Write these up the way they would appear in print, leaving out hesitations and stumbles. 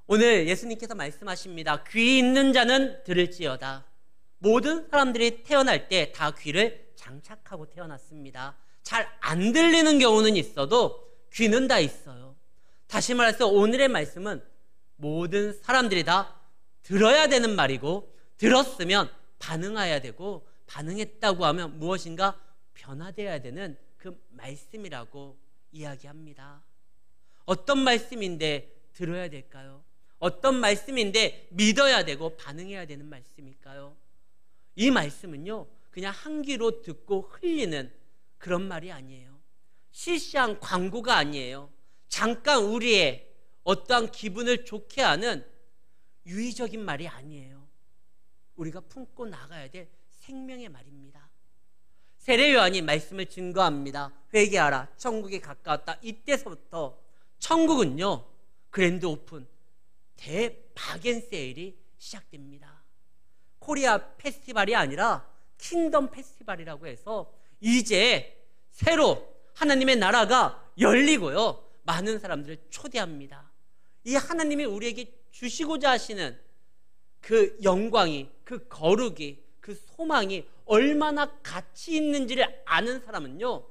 오늘 예수님께서 말씀하십니다. 귀 있는 자는 들을지어다. 모든 사람들이 태어날 때 다 귀를 장착하고 태어났습니다. 잘 안 들리는 경우는 있어도 귀는 다 있어요. 다시 말해서 오늘의 말씀은 모든 사람들이 다 들어야 되는 말이고, 들었으면 반응해야 되고, 반응했다고 하면 무엇인가 변화되어야 되는 그 말씀이라고 이야기합니다. 어떤 말씀인데 들어야 될까요? 어떤 말씀인데 믿어야 되고 반응해야 되는 말씀일까요? 이 말씀은요, 그냥 한 귀로 듣고 흘리는 그런 말이 아니에요. 시시한 광고가 아니에요. 잠깐 우리의 어떠한 기분을 좋게 하는 유의적인 말이 아니에요. 우리가 품고 나가야 될 생명의 말입니다. 세례 요한이 말씀을 증거합니다. 회개하라, 천국이 가까웠다. 이때서부터 천국은요, 그랜드 오픈, 대바겐 세일이 시작됩니다. 코리아 페스티벌이 아니라 킹덤 페스티벌이라고 해서 이제 새로 하나님의 나라가 열리고요, 많은 사람들을 초대합니다. 이 하나님이 우리에게 주시고자 하시는 그 영광이, 그 거룩이, 그 소망이 얼마나 가치 있는지를 아는 사람은요,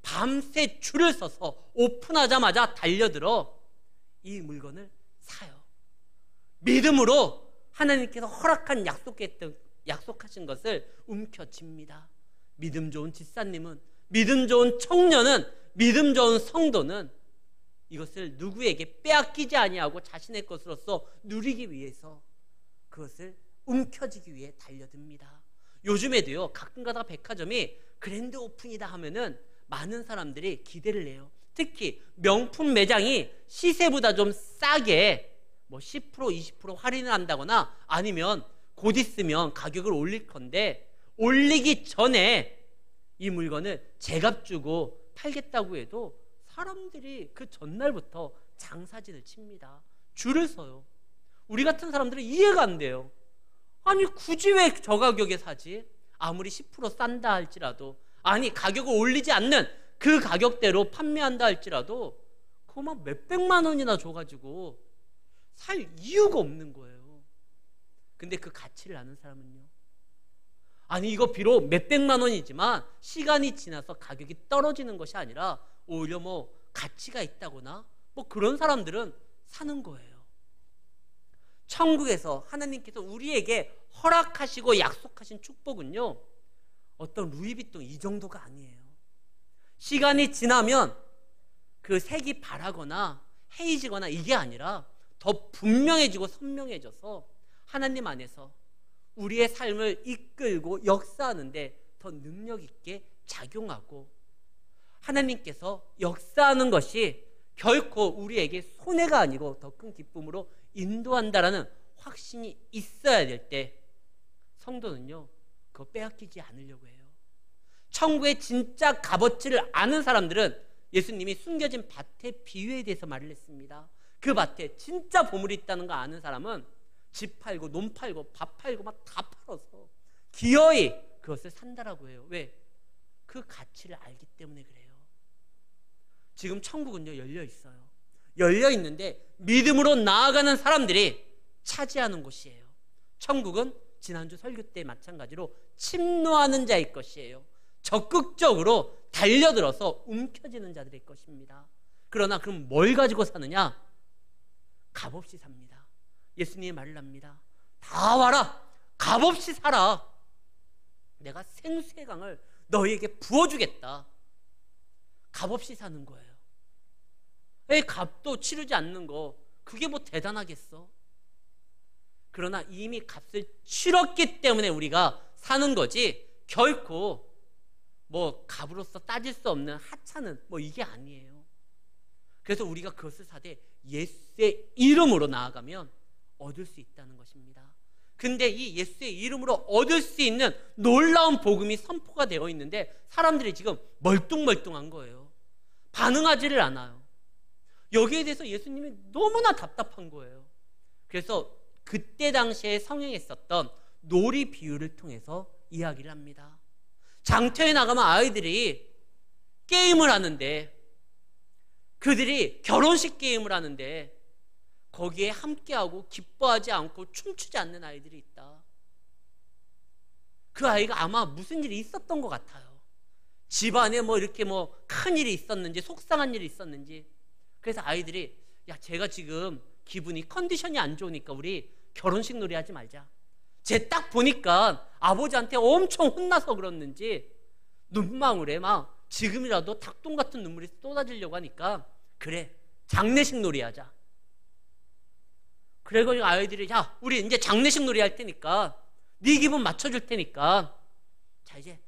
밤새 줄을 서서 오픈하자마자 달려들어 이 물건을 사요. 믿음으로 하나님께서 허락한 약속하신 것을 움켜쥡니다. 믿음 좋은 집사님은, 믿음 좋은 청년은, 믿음 좋은 성도는 이것을 누구에게 빼앗기지 아니하고 자신의 것으로서 누리기 위해서 그것을 움켜쥐기 위해 달려듭니다. 요즘에도요, 가끔 가다가 백화점이 그랜드 오픈이다 하면은 많은 사람들이 기대를 해요. 특히 명품 매장이 시세보다 좀 싸게 뭐 10% 20% 할인을 한다거나 아니면 곧 있으면 가격을 올릴 건데, 올리기 전에 이 물건을 제값 주고 팔겠다고 해도 사람들이 그 전날부터 장사진을 칩니다. 줄을 서요. 우리 같은 사람들은 이해가 안 돼요. 아니 굳이 왜 저 가격에 사지? 아무리 10% 싼다 할지라도, 아니 가격을 올리지 않는 그 가격대로 판매한다 할지라도 그거 막 몇백만 원이나 줘가지고 살 이유가 없는 거예요. 근데 그 가치를 아는 사람은요, 아니 이거 비록 몇백만 원이지만 시간이 지나서 가격이 떨어지는 것이 아니라 오히려 뭐 가치가 있다거나 뭐 그런 사람들은 사는 거예요. 천국에서 하나님께서 우리에게 허락하시고 약속하신 축복은요, 어떤 루이비통 이 정도가 아니에요. 시간이 지나면 그 색이 바라거나 헤이지거나 이게 아니라 더 분명해지고 선명해져서 하나님 안에서 우리의 삶을 이끌고 역사하는데 더 능력 있게 작용하고, 하나님께서 역사하는 것이 결코 우리에게 손해가 아니고 더 큰 기쁨으로 인도한다라는 확신이 있어야 될 때 성도는요, 그거 빼앗기지 않으려고 해요. 천국의 진짜 값어치를 아는 사람들은 예수님이 숨겨진 밭의 비유에 대해서 말을 했습니다. 그 밭에 진짜 보물이 있다는 거 아는 사람은 집 팔고 논 팔고 밥 팔고 막 다 팔아서 기어이 그것을 산다라고 해요. 왜? 그 가치를 알기 때문에 그래요. 지금 천국은요, 열려 있어요. 열려 있는데 믿음으로 나아가는 사람들이 차지하는 곳이에요. 천국은 지난주 설교 때 마찬가지로 침노하는 자의 것이에요. 적극적으로 달려들어서 움켜쥐는 자들의 것입니다. 그러나 그럼 뭘 가지고 사느냐? 값없이 삽니다. 예수님이 말을 합니다. 다 와라, 값없이 살아. 내가 생수의 강을 너희에게 부어주겠다. 값없이 사는 거예요. 왜 값도 치르지 않는 거, 그게 뭐 대단하겠어? 그러나 이미 값을 치렀기 때문에 우리가 사는 거지, 결코 뭐 값으로서 따질 수 없는 하찮은 뭐 이게 아니에요. 그래서 우리가 그것을 사되 예수의 이름으로 나아가면 얻을 수 있다는 것입니다. 근데 이 예수의 이름으로 얻을 수 있는 놀라운 복음이 선포가 되어 있는데 사람들이 지금 멀뚱멀뚱한 거예요. 반응하지를 않아요. 여기에 대해서 예수님이 너무나 답답한 거예요. 그래서 그때 당시에 성행했었던 놀이 비유를 통해서 이야기를 합니다. 장터에 나가면 아이들이 게임을 하는데, 그들이 결혼식 게임을 하는데 거기에 함께하고 기뻐하지 않고 춤추지 않는 아이들이 있다. 그 아이가 아마 무슨 일이 있었던 것 같아요. 집안에 뭐 이렇게 뭐 큰 일이 있었는지 속상한 일이 있었는지. 그래서 아이들이 야, 제가 지금 기분이 컨디션이 안 좋으니까 우리 결혼식 놀이 하지 말자. 쟤 딱 보니까 아버지한테 엄청 혼나서 그랬는지 눈망울에 막 지금이라도 닭똥 같은 눈물이 쏟아지려고 하니까 그래, 장례식 놀이 하자. 그래가지고 아이들이 야, 우리 이제 장례식 놀이 할 테니까 네 기분 맞춰줄 테니까 자, 이제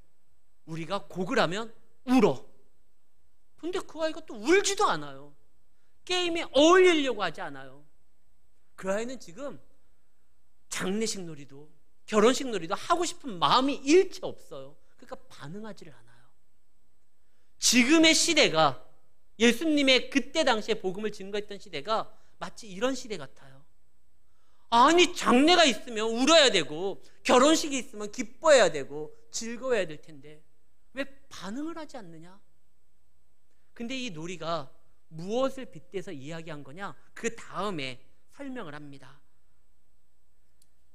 우리가 곡을 하면 울어. 근데 그 아이가 또 울지도 않아요. 게임에 어울리려고 하지 않아요. 그 아이는 지금 장례식 놀이도 결혼식 놀이도 하고 싶은 마음이 일체 없어요. 그러니까 반응하지를 않아요. 지금의 시대가, 예수님의 그때 당시에 복음을 증거했던 시대가 마치 이런 시대 같아요. 아니, 장례가 있으면 울어야 되고 결혼식이 있으면 기뻐해야 되고 즐거워야 될 텐데 왜 반응을 하지 않느냐? 근데 이 놀이가 무엇을 빗대서 이야기한 거냐? 그 다음에 설명을 합니다.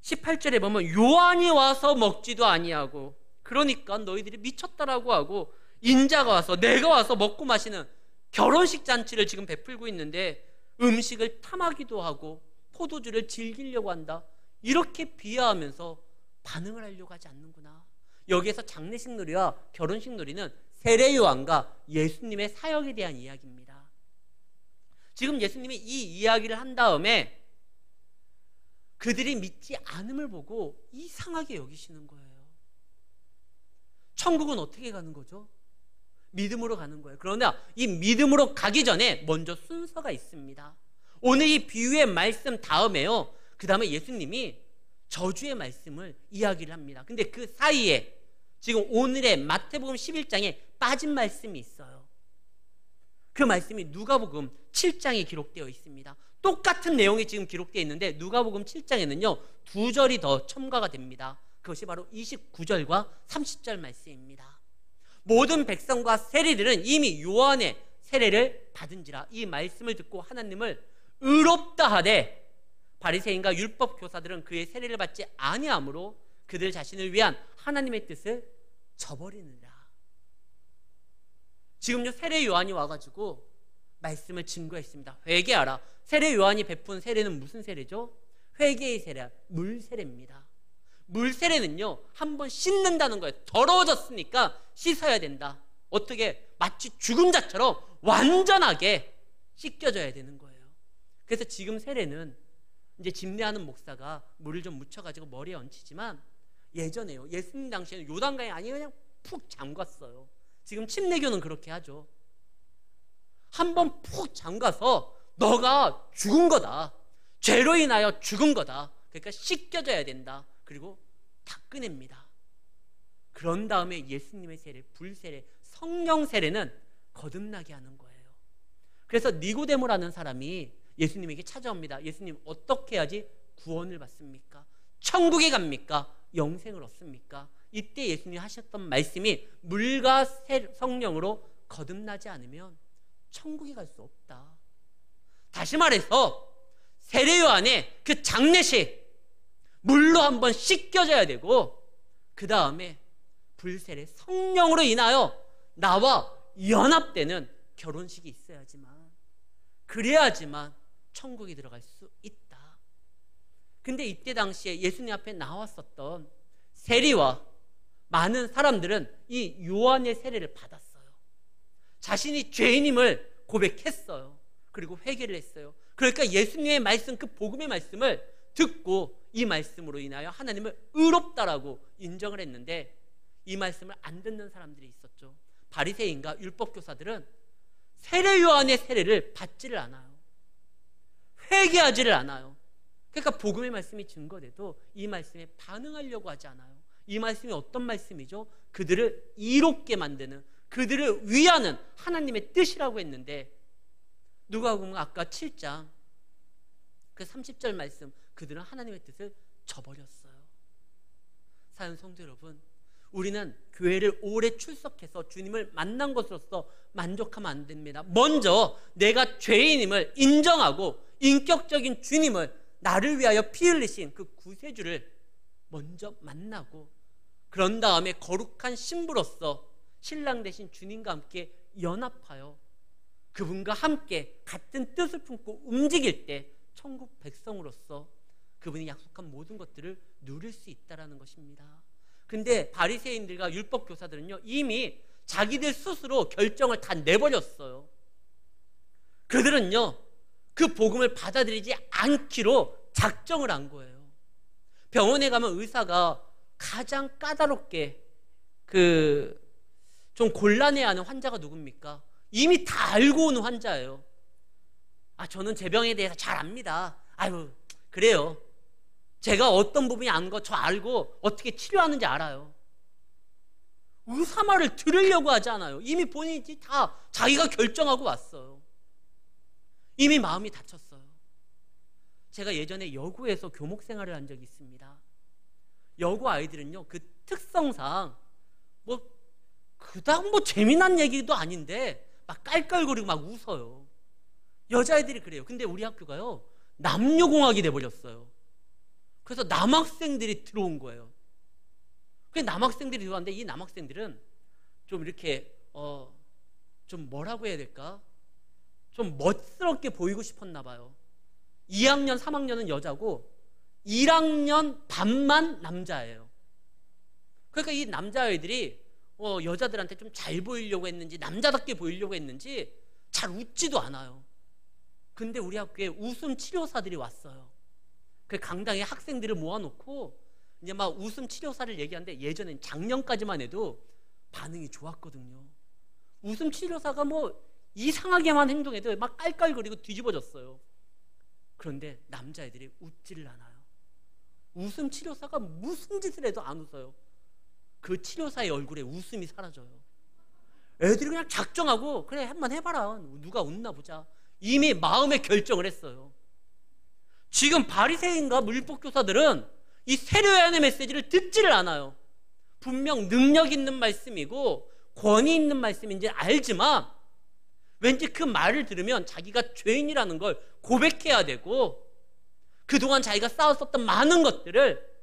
18절에 보면 요한이 와서 먹지도 아니하고, 그러니까 너희들이 미쳤다라고 하고, 인자가 와서, 내가 와서 먹고 마시는 결혼식 잔치를 지금 베풀고 있는데 음식을 탐하기도 하고 포도주를 즐기려고 한다. 이렇게 비하하면서 반응을 하려고 하지 않는구나. 여기에서 장례식 놀이와 결혼식 놀이는 세례 요한과 예수님의 사역에 대한 이야기입니다. 지금 예수님이 이 이야기를 한 다음에 그들이 믿지 않음을 보고 이상하게 여기시는 거예요. 천국은 어떻게 가는 거죠? 믿음으로 가는 거예요. 그러나 이 믿음으로 가기 전에 먼저 순서가 있습니다. 오늘 이 비유의 말씀 다음에요, 그 다음에 예수님이 저주의 말씀을 이야기를 합니다. 근데 그 사이에 지금 오늘의 마태복음 11장에 빠진 말씀이 있어요. 그 말씀이 누가복음 7장에 기록되어 있습니다. 똑같은 내용이 지금 기록되어 있는데 누가복음 7장에는요 2절이 더 첨가가 됩니다. 그것이 바로 29절과 30절 말씀입니다. 모든 백성과 세리들은 이미 요한의 세례를 받은지라. 이 말씀을 듣고 하나님을 의롭다 하되 바리새인과 율법 교사들은 그의 세례를 받지 아니하므로 그들 자신을 위한 하나님의 뜻을 저버리느라. 지금요 세례 요한이 와가지고 말씀을 증거했습니다. 회개하라. 세례 요한이 베푼 세례는 무슨 세례죠? 회개의 세례, 물 세례입니다. 물 세례는요 한번 씻는다는 거예요. 더러워졌으니까 씻어야 된다. 어떻게? 마치 죽은 자처럼 완전하게 씻겨져야 되는 거예요. 그래서 지금 세례는 이제 집례하는 목사가 물을 좀 묻혀가지고 머리에 얹히지만 예전에요, 예수님 당시에는 요단강에 아니 그냥 푹 잠갔어요. 지금 침례교는 그렇게 하죠. 한번 푹 잠가서 너가 죽은 거다, 죄로 인하여 죽은 거다, 그러니까 씻겨져야 된다. 그리고 다 꺼냅니다. 그런 다음에 예수님의 세례, 불세례, 성령 세례는 거듭나게 하는 거예요. 그래서 니고데모라는 사람이 예수님에게 찾아옵니다. 예수님, 어떻게 해야지 구원을 받습니까? 천국에 갑니까? 영생을 얻습니까? 이때 예수님이 하셨던 말씀이 물과 성령으로 거듭나지 않으면 천국에 갈 수 없다. 다시 말해서 세례 요한의 그 장례식 물로 한번 씻겨져야 되고 그 다음에 불세례 성령으로 인하여 나와 연합되는 결혼식이 있어야지만, 그래야지만 천국에 들어갈 수 있다. 근데 이때 당시에 예수님 앞에 나왔었던 세리와 많은 사람들은 이 요한의 세례를 받았어요. 자신이 죄인임을 고백했어요. 그리고 회개를 했어요. 그러니까 예수님의 말씀, 그 복음의 말씀을 듣고 이 말씀으로 인하여 하나님을 의롭다라고 인정을 했는데 이 말씀을 안 듣는 사람들이 있었죠. 바리새인과 율법교사들은 세례 요한의 세례를 받지를 않아요. 회개하지를 않아요. 그러니까 복음의 말씀이 증거돼도 이 말씀에 반응하려고 하지 않아요. 이 말씀이 어떤 말씀이죠? 그들을 이롭게 만드는, 그들을 위하는 하나님의 뜻이라고 했는데 누가복음 아까 7장 그 30절 말씀, 그들은 하나님의 뜻을 저버렸어요. 사랑하는 성도 여러분, 우리는 교회를 오래 출석해서 주님을 만난 것으로서 만족하면 안 됩니다. 먼저 내가 죄인임을 인정하고 인격적인 주님을, 나를 위하여 피 흘리신 그 구세주를 먼저 만나고, 그런 다음에 거룩한 신부로서 신랑 되신 주님과 함께 연합하여 그분과 함께 같은 뜻을 품고 움직일 때 천국 백성으로서 그분이 약속한 모든 것들을 누릴 수 있다는 것입니다. 근데 바리새인들과 율법 교사들은요, 이미 자기들 스스로 결정을 다 내버렸어요. 그들은요, 그 복음을 받아들이지 않기로 작정을 한 거예요. 병원에 가면 의사가 가장 까다롭게 좀 곤란해하는 환자가 누굽니까? 이미 다 알고 오는 환자예요. 저는 제 병에 대해서 잘 압니다. 아유, 그래요. 제가 어떤 부분이 안 거 저 알고 어떻게 치료하는지 알아요. 의사 말을 들으려고 하지 않아요. 이미 본인이 다 자기가 결정하고 왔어요. 이미 마음이 다쳤어요. 제가 예전에 여고에서 교목 생활을 한 적이 있습니다. 여고 아이들은요, 그 특성상 그닥 재미난 얘기도 아닌데 막 깔깔거리고 막 웃어요. 여자애들이 그래요. 근데 우리 학교가요, 남녀공학이 돼버렸어요. 그래서 남학생들이 들어온 거예요. 그 남학생들이 들어왔는데, 이 남학생들은 좀 이렇게 좀 뭐라고 해야 될까? 좀 멋스럽게 보이고 싶었나 봐요. 2학년, 3학년은 여자고 1학년 반만 남자예요. 그러니까 이 남자애들이 여자들한테 좀 잘 보이려고 했는지, 남자답게 보이려고 했는지 잘 웃지도 않아요. 근데 우리 학교에 웃음 치료사들이 왔어요. 그 강당에 학생들을 모아놓고 이제 막 웃음 치료사를 얘기하는데, 예전엔 작년까지만 해도 반응이 좋았거든요. 웃음 치료사가 이상하게만 행동해도 막 깔깔거리고 뒤집어졌어요. 그런데 남자애들이 웃지를 않아요. 웃음 치료사가 무슨 짓을 해도 안 웃어요. 그 치료사의 얼굴에 웃음이 사라져요. 애들이 그냥 작정하고, 그래 한번 해봐라, 누가 웃나 보자, 이미 마음의 결정을 했어요. 지금 바리새인과 율법 교사들은 이 세례요한의 메시지를 듣지를 않아요. 분명 능력 있는 말씀이고 권위 있는 말씀인지 알지만, 왠지 그 말을 들으면 자기가 죄인이라는 걸 고백해야 되고, 그동안 자기가 쌓았었던 많은 것들을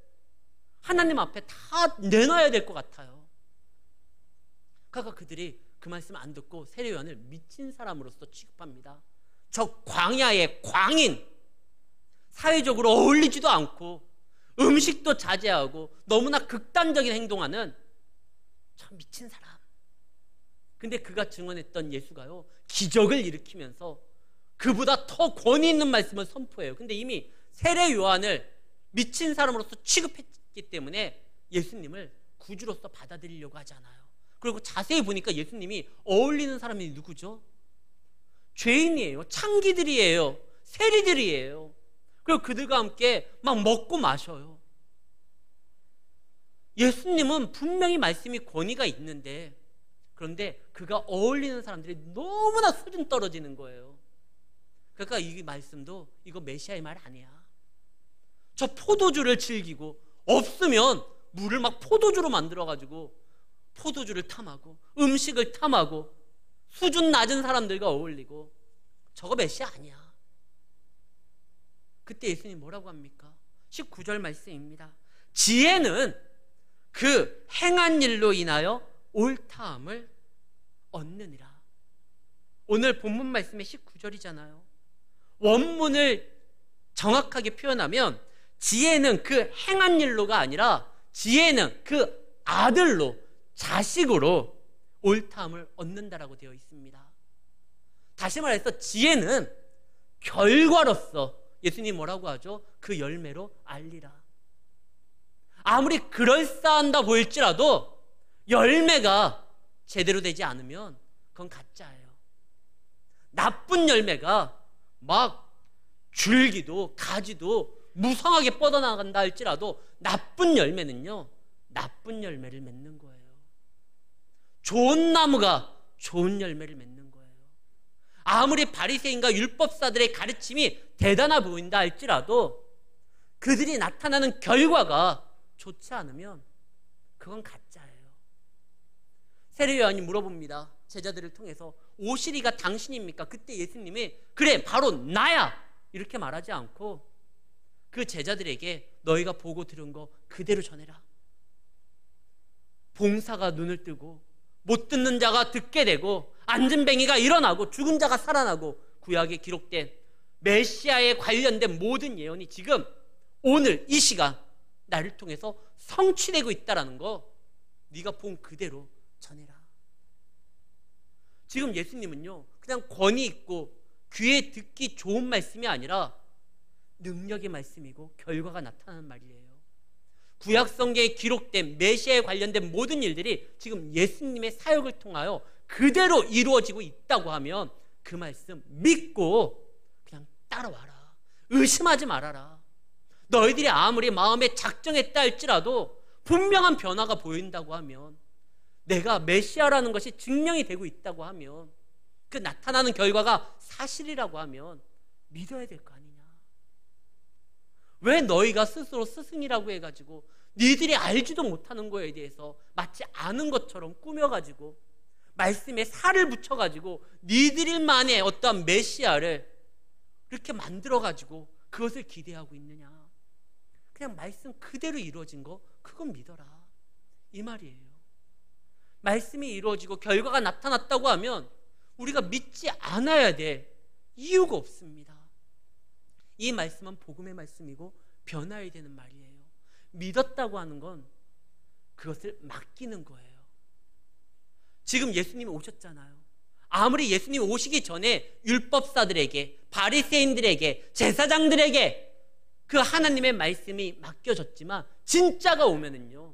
하나님 앞에 다 내놔야 될 것 같아요. 그러니까 그들이 그 말씀 안 듣고 세례요한을 미친 사람으로서 취급합니다. 저 광야의 광인, 사회적으로 어울리지도 않고 음식도 자제하고 너무나 극단적인 행동하는 참 미친 사람. 근데 그가 증언했던 예수가요, 기적을 일으키면서 그보다 더 권위 있는 말씀을 선포해요. 근데 이미 세례 요한을 미친 사람으로서 취급했기 때문에 예수님을 구주로서 받아들이려고 하지 않아요. 그리고 자세히 보니까 예수님이 어울리는 사람이 누구죠? 죄인이에요. 창기들이에요. 세리들이에요. 그리고 그들과 함께 막 먹고 마셔요. 예수님은 분명히 말씀이 권위가 있는데, 그런데 그가 어울리는 사람들이 너무나 수준 떨어지는 거예요. 그러니까 이 말씀도 이거 메시아의 말 아니야. 저 포도주를 즐기고, 없으면 물을 막 포도주로 만들어가지고 포도주를 탐하고 음식을 탐하고 수준 낮은 사람들과 어울리고, 저거 메시아 아니야. 그때 예수님이 뭐라고 합니까? 19절 말씀입니다. 지혜는 그 행한 일로 인하여 옳다함을 얻느니라. 오늘 본문 말씀의 19절이잖아요. 원문을 정확하게 표현하면 지혜는 그 행한 일로가 아니라 지혜는 그 아들로, 자식으로 옳다함을 얻는다라고 되어 있습니다. 다시 말해서 지혜는 결과로서, 예수님 뭐라고 하죠? 그 열매로 알리라. 아무리 그럴싸한다 보일지라도 열매가 제대로 되지 않으면 그건 가짜예요. 나쁜 열매가 막 줄기도 가지도 무성하게 뻗어나간다 할지라도 나쁜 열매는요, 나쁜 열매를 맺는 거예요. 좋은 나무가 좋은 열매를 맺는 거예요. 아무리 바리새인과 율법사들의 가르침이 대단해 보인다 할지라도 그들이 나타나는 결과가 좋지 않으면 그건 가짜예요. 세례요한이 물어봅니다. 제자들을 통해서 오시리가 당신입니까? 그때 예수님이 그래 바로 나야. 이렇게 말하지 않고 그 제자들에게 너희가 보고 들은 거 그대로 전해라. 봉사가 눈을 뜨고 못 듣는 자가 듣게 되고 앉은뱅이가 일어나고 죽은 자가 살아나고 구약에 기록된 메시아에 관련된 모든 예언이 지금 오늘 이 시간 나를 통해서 성취되고 있다는 거 네가 본 그대로 전해라. 지금 예수님은요 그냥 권위 있고 귀에 듣기 좋은 말씀이 아니라 능력의 말씀이고 결과가 나타나는 말이에요. 구약 성경에 기록된 메시아에 관련된 모든 일들이 지금 예수님의 사역을 통하여 그대로 이루어지고 있다고 하면 그 말씀 믿고 그냥 따라와라. 의심하지 말아라. 너희들이 아무리 마음에 작정했다 할지라도 분명한 변화가 보인다고 하면, 내가 메시아라는 것이 증명이 되고 있다고 하면, 그 나타나는 결과가 사실이라고 하면 믿어야 될 거 아니냐. 왜 너희가 스스로 스승이라고 해가지고 니들이 알지도 못하는 거에 대해서 마치 아는 것처럼 꾸며가지고 말씀에 살을 붙여가지고 니들만의 어떠한 메시아를 이렇게 만들어가지고 그것을 기대하고 있느냐. 그냥 말씀 그대로 이루어진 거 그건 믿어라 이 말이에요. 말씀이 이루어지고 결과가 나타났다고 하면 우리가 믿지 않아야 될 이유가 없습니다. 이 말씀은 복음의 말씀이고 변화해야 되는 말이에요. 믿었다고 하는 건 그것을 맡기는 거예요. 지금 예수님이 오셨잖아요. 아무리 예수님 오시기 전에 율법사들에게, 바리새인들에게, 제사장들에게 그 하나님의 말씀이 맡겨졌지만 진짜가 오면은요,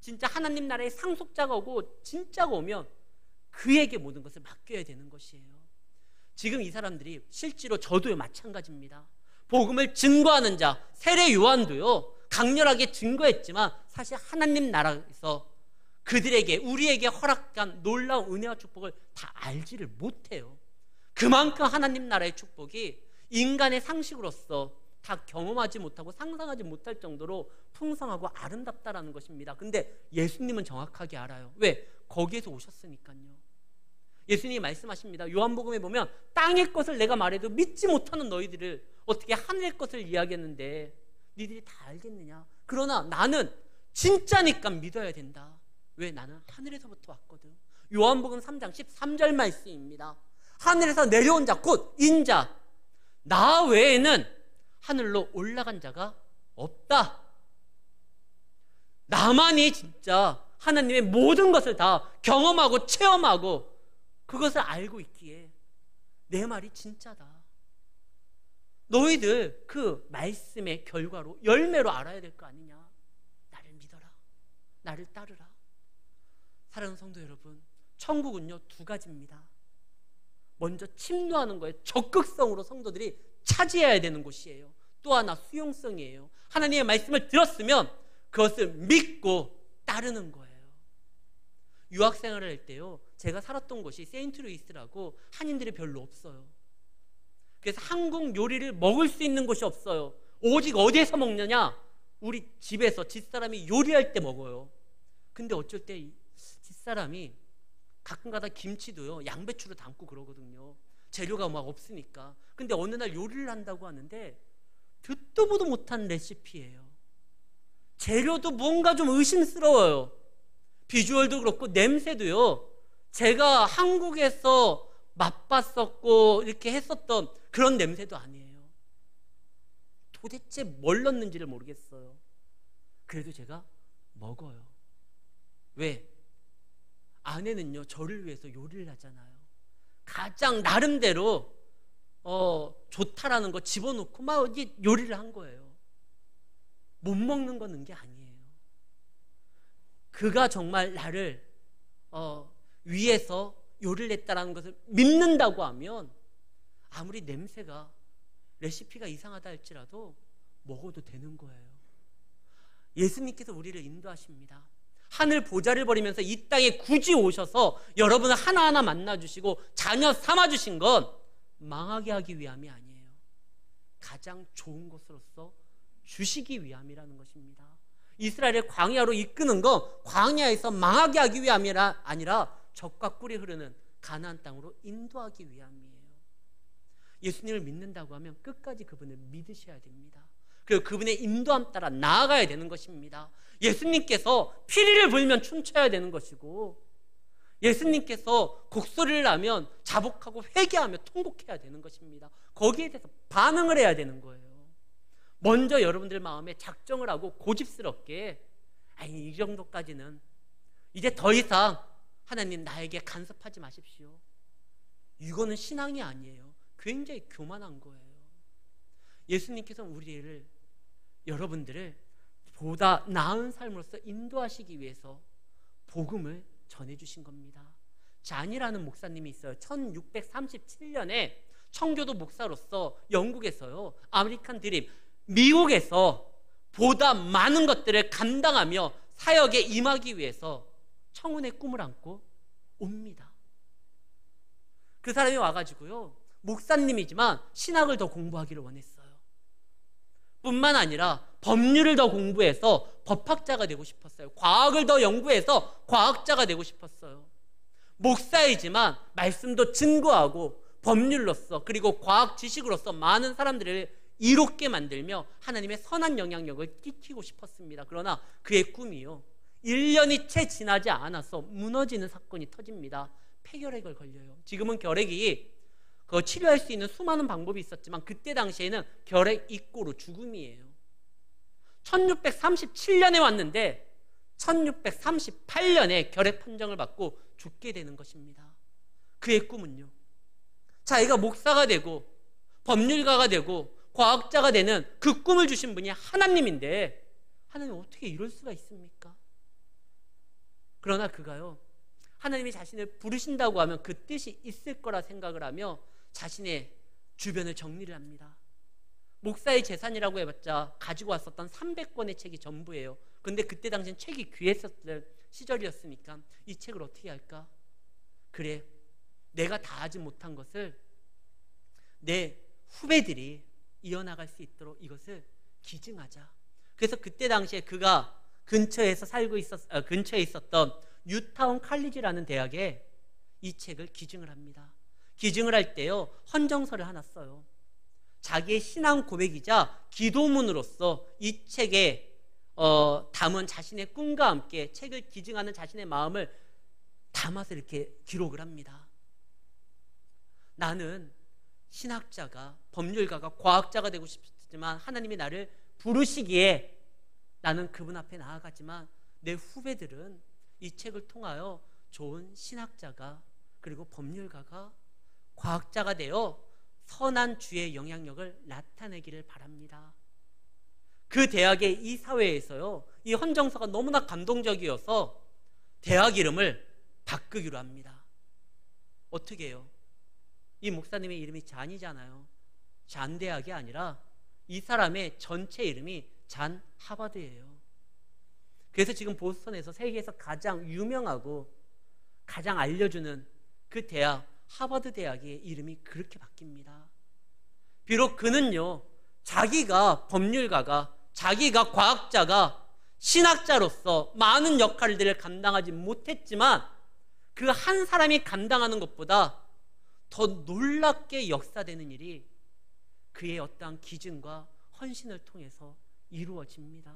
진짜 하나님 나라의 상속자가 오고 진짜가 오면 그에게 모든 것을 맡겨야 되는 것이에요. 지금 이 사람들이 실제로 저도 마찬가지입니다. 복음을 증거하는 자 세례 요한도요 강렬하게 증거했지만 사실 하나님 나라에서 그들에게, 우리에게 허락한 놀라운 은혜와 축복을 다 알지를 못해요. 그만큼 하나님 나라의 축복이 인간의 상식으로서 다 경험하지 못하고 상상하지 못할 정도로 풍성하고 아름답다라는 것입니다. 근데 예수님은 정확하게 알아요. 왜? 거기에서 오셨으니까요. 예수님이 말씀하십니다. 요한복음에 보면 땅의 것을 내가 말해도 믿지 못하는 너희들을 어떻게 하늘의 것을 이야기했는데 니들이 다 알겠느냐. 그러나 나는 진짜니까 믿어야 된다. 왜? 나는 하늘에서부터 왔거든. 요한복음 3장 13절 말씀입니다. 하늘에서 내려온 자 곧 인자, 나 외에는 하늘로 올라간 자가 없다. 나만이 진짜 하나님의 모든 것을 다 경험하고 체험하고 그것을 알고 있기에 내 말이 진짜다. 너희들 그 말씀의 결과로, 열매로 알아야 될 거 아니냐. 나를 믿어라. 나를 따르라. 사랑하는 성도 여러분, 천국은요 두 가지입니다. 먼저 침노하는 거에 적극성으로 성도들이 차지해야 되는 곳이에요. 또 하나 수용성이에요. 하나님의 말씀을 들었으면 그것을 믿고 따르는 거예요. 유학생활을 할 때요, 제가 살았던 곳이 세인트루이스라고 한인들이 별로 없어요. 그래서 한국 요리를 먹을 수 있는 곳이 없어요. 오직 어디에서 먹느냐? 우리 집에서 집사람이 요리할 때 먹어요. 근데 어쩔 때 집사람이 가끔가다 김치도요 양배추로 담고 그러거든요. 재료가 막 없으니까. 근데 어느 날 요리를 한다고 하는데 듣도 보도 못한 레시피예요. 재료도 뭔가 좀 의심스러워요. 비주얼도 그렇고 냄새도요, 제가 한국에서 맛봤었고 이렇게 했었던 그런 냄새도 아니에요. 도대체 뭘 넣는지를 모르겠어요. 그래도 제가 먹어요. 왜? 아내는요 저를 위해서 요리를 하잖아요. 가장 나름대로 좋다라는 거 집어넣고 막 요리를 한 거예요. 못 먹는 거 넣은 게 아니에요. 그가 정말 나를 위해서 요리를 했다라는 것을 믿는다고 하면 아무리 냄새가, 레시피가 이상하다 할지라도 먹어도 되는 거예요. 예수님께서 우리를 인도하십니다. 하늘 보좌를 버리면서 이 땅에 굳이 오셔서 여러분을 하나하나 만나주시고 자녀 삼아주신 건 망하게 하기 위함이 아니에요. 가장 좋은 것으로서 주시기 위함이라는 것입니다. 이스라엘을 광야로 이끄는 건 광야에서 망하게 하기 위함이 아니라 젖과 꿀이 흐르는 가나안 땅으로 인도하기 위함이에요. 예수님을 믿는다고 하면 끝까지 그분을 믿으셔야 됩니다. 그리고 그분의 인도함 따라 나아가야 되는 것입니다. 예수님께서 피리를 불면 춤춰야 되는 것이고, 예수님께서 곡소리를 나면 자복하고 회개하며 통곡해야 되는 것입니다. 거기에 대해서 반응을 해야 되는 거예요. 먼저 여러분들 마음에 작정을 하고 고집스럽게, 아니 이 정도까지는 이제 더 이상 하나님 나에게 간섭하지 마십시오. 이거는 신앙이 아니에요. 굉장히 교만한 거예요. 예수님께서 우리를, 여러분들을 보다 나은 삶으로서 인도하시기 위해서 복음을 전해주신 겁니다. 잔이라는 목사님이 있어요. 1637년에 청교도 목사로서 영국에서요, 아메리칸 드림, 미국에서 보다 많은 것들을 감당하며 사역에 임하기 위해서 청운의 꿈을 안고 옵니다. 그 사람이 와가지고요, 목사님이지만 신학을 더 공부하기를 원했어요. 뿐만 아니라 법률을 더 공부해서 법학자가 되고 싶었어요. 과학을 더 연구해서 과학자가 되고 싶었어요. 목사이지만 말씀도 증거하고 법률로서 그리고 과학 지식으로서 많은 사람들을 이롭게 만들며 하나님의 선한 영향력을 끼치고 싶었습니다. 그러나 그의 꿈이요, 1년이 채 지나지 않아서 무너지는 사건이 터집니다. 폐결핵을 걸려요. 지금은 결핵이 치료할 수 있는 수많은 방법이 있었지만 그때 당시에는 결핵 입고로 죽음이에요. 1637년에 왔는데 1638년에 결핵 판정을 받고 죽게 되는 것입니다. 그의 꿈은요, 자기가 목사가 되고 법률가가 되고 과학자가 되는 그 꿈을 주신 분이 하나님인데, 하나님 어떻게 이럴 수가 있습니까? 그러나 그가요, 하나님이 자신을 부르신다고 하면 그 뜻이 있을 거라 생각을 하며 자신의 주변을 정리를 합니다. 목사의 재산이라고 해봤자 가지고 왔었던 300권의 책이 전부예요. 근데 그때 당시엔 책이 귀했었을 시절이었으니까 이 책을 어떻게 할까? 그래, 내가 다 하지 못한 것을 내 후배들이 이어나갈 수 있도록 이것을 기증하자. 그래서 그때 당시에 그가 근처에 있었던 뉴타운 칼리지라는 대학에 이 책을 기증을 합니다. 기증을 할 때요, 헌정서를 하나 써요. 자기의 신앙 고백이자 기도문으로서 이 책에 담은 자신의 꿈과 함께 책을 기증하는 자신의 마음을 담아서 이렇게 기록을 합니다. 나는 신학자가, 법률가가, 과학자가 되고 싶지만 하나님이 나를 부르시기에 나는 그분 앞에 나아가지만 내 후배들은 이 책을 통하여 좋은 신학자가 그리고 법률가가, 과학자가 되어 선한 주의 영향력을 나타내기를 바랍니다. 그 대학의 이 사회에서요, 이 헌정서가 너무나 감동적이어서 대학 이름을 바꾸기로 합니다. 어떻게 해요? 이 목사님의 이름이 잔이잖아요. 잔 대학이 아니라 이 사람의 전체 이름이 잔 하버드예요. 그래서 지금 보스턴에서 세계에서 가장 유명하고 가장 알려주는 그 대학, 하버드 대학의 이름이 그렇게 바뀝니다. 비록 그는요, 자기가 법률가가, 자기가 과학자가, 신학자로서 많은 역할들을 감당하지 못했지만 그 한 사람이 감당하는 것보다 더 놀랍게 역사되는 일이 그의 어떠한 기증과 헌신을 통해서 이루어집니다.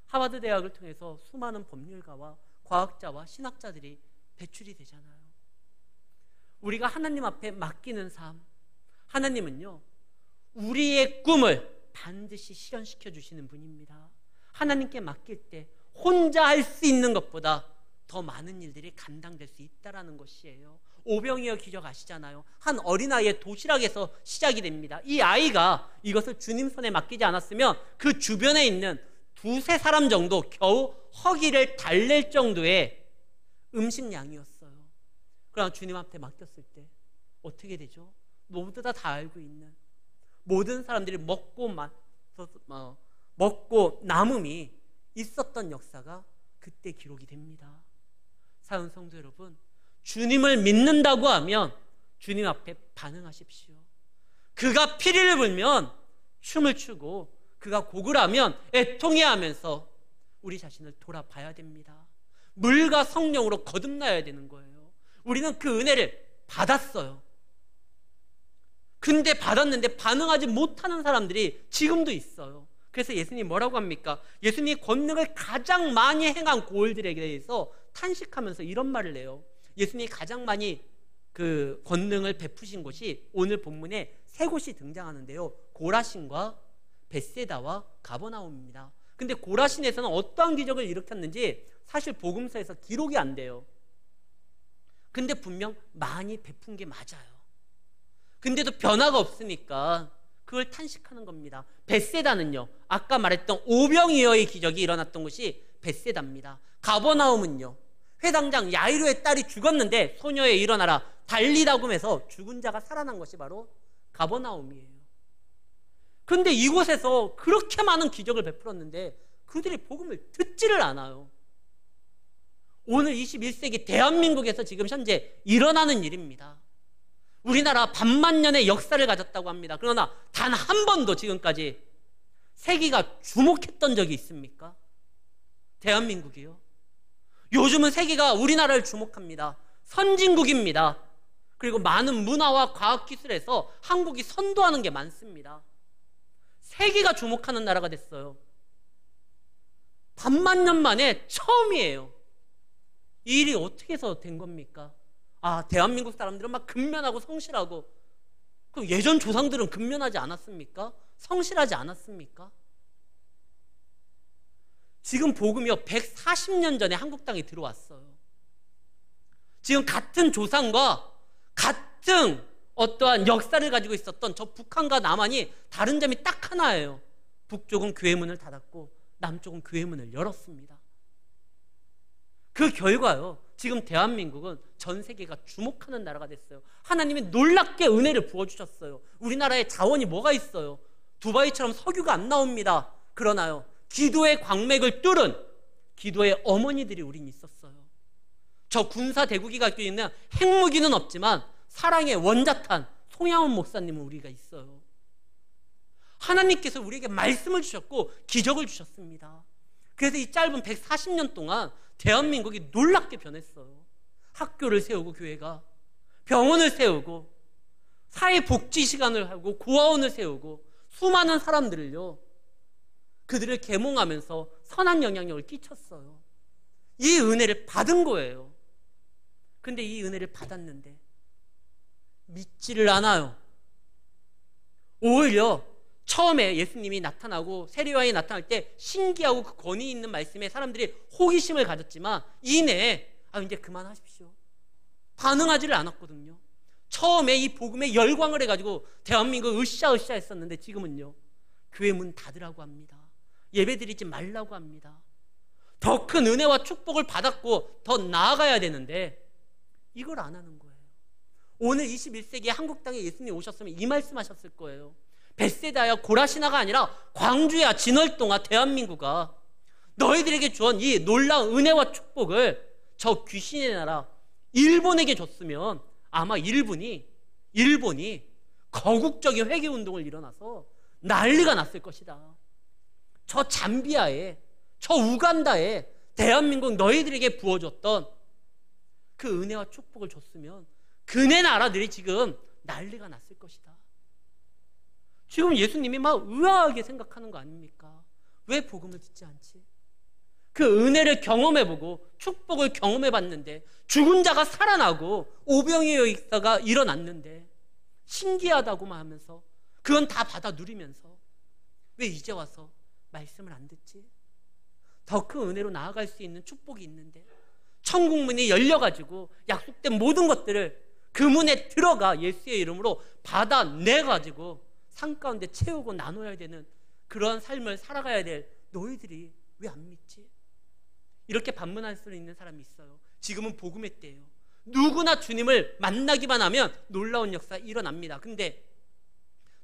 하버드 대학을 통해서 수많은 법률가와 과학자와 신학자들이 배출이 되잖아요. 우리가 하나님 앞에 맡기는 삶, 하나님은요, 우리의 꿈을 반드시 실현시켜 주시는 분입니다. 하나님께 맡길 때 혼자 할 수 있는 것보다 더 많은 일들이 감당될 수 있다는 것이에요. 오병이어 기적 아시잖아요. 한 어린아이의 도시락에서 시작이 됩니다. 이 아이가 이것을 주님 손에 맡기지 않았으면 그 주변에 있는 두세 사람 정도 겨우 허기를 달랠 정도의 음식량이었어요. 그러나 주님 앞에 맡겼을 때 어떻게 되죠? 모두 다 알고 있는, 모든 사람들이 먹고 남음이 있었던 역사가 그때 기록이 됩니다. 사랑 성도 여러분, 주님을 믿는다고 하면 주님 앞에 반응하십시오. 그가 피리를 불면 춤을 추고 그가 곡을 하면 애통해 하면서 우리 자신을 돌아봐야 됩니다. 물과 성령으로 거듭나야 되는 거예요. 우리는 그 은혜를 받았어요. 근데 받았는데 반응하지 못하는 사람들이 지금도 있어요. 그래서 예수님이 뭐라고 합니까? 예수님이 권능을 가장 많이 행한 고을들에 대해서 탄식하면서 이런 말을 해요. 예수님이 가장 많이 그 권능을 베푸신 곳이 오늘 본문에 세 곳이 등장하는데요. 고라신과 벳세다와 가버나움입니다. 근데 고라신에서는 어떠한 기적을 일으켰는지 사실 복음서에서 기록이 안 돼요. 근데 분명 많이 베푼 게 맞아요. 근데도 변화가 없으니까 그걸 탄식하는 겁니다. 벳세다는요, 아까 말했던 오병이어의 기적이 일어났던 곳이 벳세다입니다. 가버나움은요, 회당장 야이로의 딸이 죽었는데 소녀에 일어나라 달리다굼에서 죽은 자가 살아난 것이 바로 가버나움이에요. 그런데 이곳에서 그렇게 많은 기적을 베풀었는데 그들이 복음을 듣지를 않아요. 오늘 21세기 대한민국에서 지금 현재 일어나는 일입니다. 우리나라 반만년의 역사를 가졌다고 합니다. 그러나 단 한 번도 지금까지 세계가 주목했던 적이 있습니까? 대한민국이요. 요즘은 세계가 우리나라를 주목합니다. 선진국입니다. 그리고 많은 문화와 과학기술에서 한국이 선도하는 게 많습니다. 세계가 주목하는 나라가 됐어요. 반만년 만에 처음이에요. 이 일이 어떻게 해서 된 겁니까? 아, 대한민국 사람들은 막 근면하고 성실하고, 그럼 예전 조상들은 근면하지 않았습니까? 성실하지 않았습니까? 지금 복음이요, 140년 전에 한국 땅에 들어왔어요. 지금 같은 조상과 같은 어떠한 역사를 가지고 있었던 저 북한과 남한이 다른 점이 딱 하나예요. 북쪽은 교회 문을 닫았고 남쪽은 교회 문을 열었습니다. 그 결과요, 지금 대한민국은 전 세계가 주목하는 나라가 됐어요. 하나님이 놀랍게 은혜를 부어주셨어요. 우리나라에 자원이 뭐가 있어요? 두바이처럼 석유가 안 나옵니다. 그러나요, 기도의 광맥을 뚫은 기도의 어머니들이 우린 있었어요. 저 군사 대국이 갖고 있는 핵무기는 없지만 사랑의 원자탄 송양원 목사님은 우리가 있어요. 하나님께서 우리에게 말씀을 주셨고 기적을 주셨습니다. 그래서 이 짧은 140년 동안 대한민국이 놀랍게 변했어요. 학교를 세우고 교회가, 병원을 세우고, 사회복지 시간을 하고, 고아원을 세우고, 수많은 사람들을요, 그들을 계몽하면서 선한 영향력을 끼쳤어요. 이 은혜를 받은 거예요. 근데 이 은혜를 받았는데 믿지를 않아요. 오히려 처음에 예수님이 나타나고 세례요한이 나타날 때 신기하고 그 권위 있는 말씀에 사람들이 호기심을 가졌지만 이내에 이제 그만하십시오, 반응하지를 않았거든요. 처음에 이 복음에 열광을 해가지고 대한민국 으쌰으쌰 했었는데 지금은요, 교회 문 닫으라고 합니다. 예배드리지 말라고 합니다. 더 큰 은혜와 축복을 받았고 더 나아가야 되는데 이걸 안 하는 거예요. 오늘 21세기에 한국 땅에 예수님이 오셨으면 이 말씀하셨을 거예요. 벳세다야 고라시나가 아니라 광주야 진월동아 대한민국아, 너희들에게 주은 이 놀라운 은혜와 축복을 저 귀신의 나라 일본에게 줬으면 아마 일본이 거국적인 회개운동을 일어나서 난리가 났을 것이다. 저 잠비아에, 저 우간다에 대한민국 너희들에게 부어줬던 그 은혜와 축복을 줬으면 그네 나라들이 지금 난리가 났을 것이다. 지금 예수님이 막 의아하게 생각하는 거 아닙니까? 왜 복음을 듣지 않지? 그 은혜를 경험해보고 축복을 경험해봤는데, 죽은 자가 살아나고 오병이어의 역사가 일어났는데 신기하다고만 하면서 그건 다 받아 누리면서 왜 이제 와서 말씀을 안 듣지? 더 큰 은혜로 나아갈 수 있는 축복이 있는데, 천국 문이 열려가지고 약속된 모든 것들을 그 문에 들어가 예수의 이름으로 받아내가지고 산 가운데 채우고 나눠야 되는 그런 삶을 살아가야 될 너희들이 왜 안 믿지? 이렇게 반문할 수 있는 사람이 있어요. 지금은 복음의 때예요. 누구나 주님을 만나기만 하면 놀라운 역사 일어납니다. 근데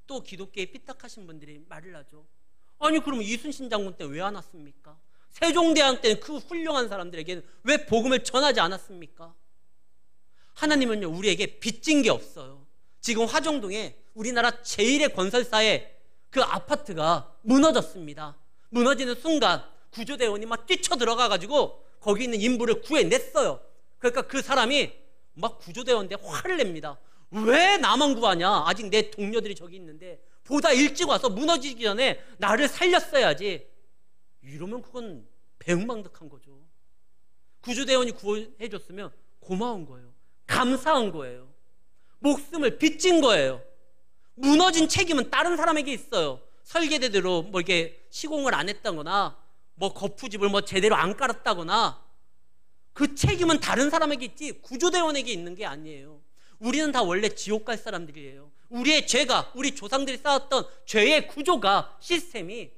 또 기독교에 삐딱하신 분들이 말을 하죠. 아니 그러면 이순신 장군 때 왜 안 왔습니까? 세종대왕 때는 그 훌륭한 사람들에게는 왜 복음을 전하지 않았습니까? 하나님은요, 우리에게 빚진 게 없어요. 지금 화정동에 우리나라 제1의 건설사의 그 아파트가 무너졌습니다. 무너지는 순간 구조대원이 막 뛰쳐들어가가지고 거기 있는 인부를 구해냈어요. 그러니까 그 사람이 막 구조대원한테 화를 냅니다. 왜 나만 구하냐? 아직 내 동료들이 저기 있는데 보다 일찍 와서 무너지기 전에 나를 살렸어야지. 이러면 그건 배은망덕한 거죠. 구조대원이 구해줬으면 고마운 거예요. 감사한 거예요. 목숨을 빚진 거예요. 무너진 책임은 다른 사람에게 있어요. 설계대로 뭐 이렇게 시공을 안 했다거나 뭐 거푸집을 뭐 제대로 안 깔았다거나 그 책임은 다른 사람에게 있지 구조대원에게 있는 게 아니에요. 우리는 다 원래 지옥 갈 사람들이에요. 우리의 죄가, 우리 조상들이 쌓았던 죄의 구조가, 시스템이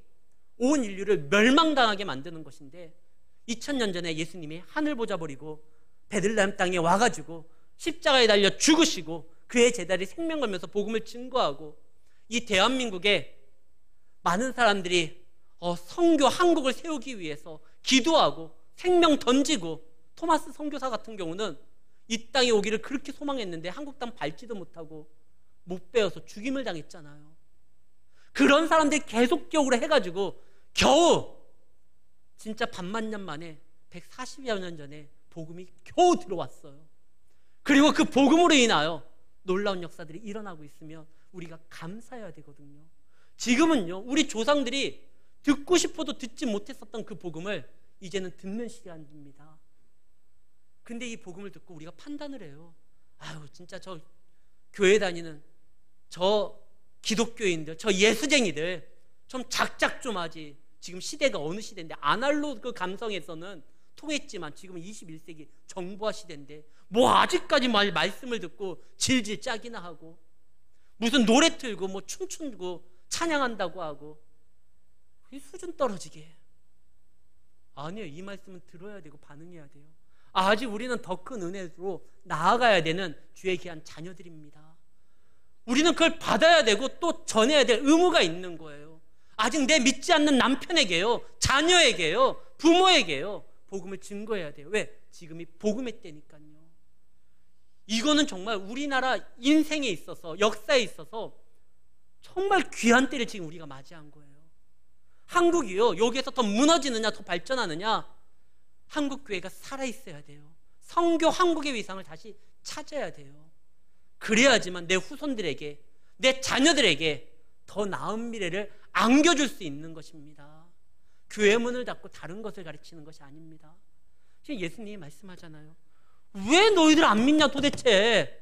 온 인류를 멸망당하게 만드는 것인데 2000년 전에 예수님이 하늘 보좌 버리고 베들레헴 땅에 와가지고 십자가에 달려 죽으시고 그의 제자리 생명 걸면서 복음을 증거하고 이 대한민국에 많은 사람들이 선교 한국을 세우기 위해서 기도하고 생명 던지고, 토마스 선교사 같은 경우는 이 땅에 오기를 그렇게 소망했는데 한국 땅 밟지도 못하고 못 베어서 죽임을 당했잖아요. 그런 사람들이 계속적으로 해가지고 겨우 진짜 반만년 만에 140여 년 전에 복음이 겨우 들어왔어요. 그리고 그 복음으로 인하여 놀라운 역사들이 일어나고 있으면 우리가 감사해야 되거든요. 지금은요, 우리 조상들이 듣고 싶어도 듣지 못했었던 그 복음을 이제는 듣는 시간입니다. 근데 이 복음을 듣고 우리가 판단을 해요. 아유, 진짜 저 교회 다니는 저 기독교인들, 저 예수쟁이들 좀 작작 좀 하지. 지금 시대가 어느 시대인데, 아날로그 감성에서는 통했지만 지금은 21세기 정보화 시대인데 뭐 아직까지 말씀을 듣고 질질 짜기나 하고 무슨 노래 틀고 뭐 춤추고 찬양한다고 하고 수준 떨어지게. 아니에요. 이 말씀은 들어야 되고 반응해야 돼요. 아직 우리는 더 큰 은혜로 나아가야 되는 주의 귀한 자녀들입니다. 우리는 그걸 받아야 되고 또 전해야 될 의무가 있는 거예요. 아직 내 믿지 않는 남편에게요, 자녀에게요, 부모에게요 복음을 증거해야 돼요. 왜? 지금이 복음의 때니까요. 이거는 정말 우리나라 인생에 있어서, 역사에 있어서 정말 귀한 때를 지금 우리가 맞이한 거예요. 한국이요, 여기에서 더 무너지느냐 더 발전하느냐, 한국 교회가 살아있어야 돼요. 성교 한국의 위상을 다시 찾아야 돼요. 그래야지만 내 후손들에게, 내 자녀들에게 더 나은 미래를 안겨줄 수 있는 것입니다. 교회 문을 닫고 다른 것을 가르치는 것이 아닙니다. 지금 예수님이 말씀하잖아요. 왜 너희들 안 믿냐 도대체.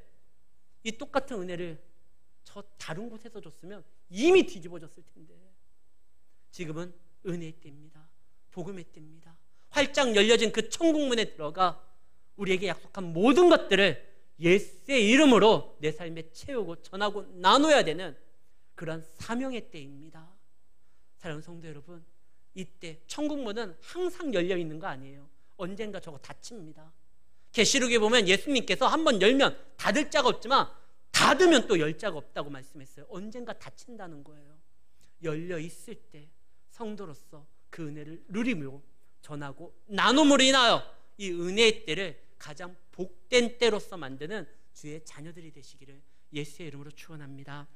이 똑같은 은혜를 저 다른 곳에서 줬으면 이미 뒤집어졌을 텐데. 지금은 은혜의 때입니다. 복음의 때입니다. 활짝 열려진 그 천국문에 들어가 우리에게 약속한 모든 것들을 예수의 이름으로 내 삶에 채우고 전하고 나눠야 되는 그런 사명의 때입니다. 사랑하는 성도 여러분, 이때 천국문은 항상 열려 있는 거 아니에요. 언젠가 저거 닫힙니다. 계시록에 보면 예수님께서 한번 열면 닫을 자가 없지만 닫으면 또 열 자가 없다고 말씀했어요. 언젠가 닫힌다는 거예요. 열려 있을 때 성도로서 그 은혜를 누리며 전하고 나눔으로 인하여 이 은혜의 때를 가장 복된 때로서 만드는 주의 자녀들이 되시기를 예수의 이름으로 축원합니다.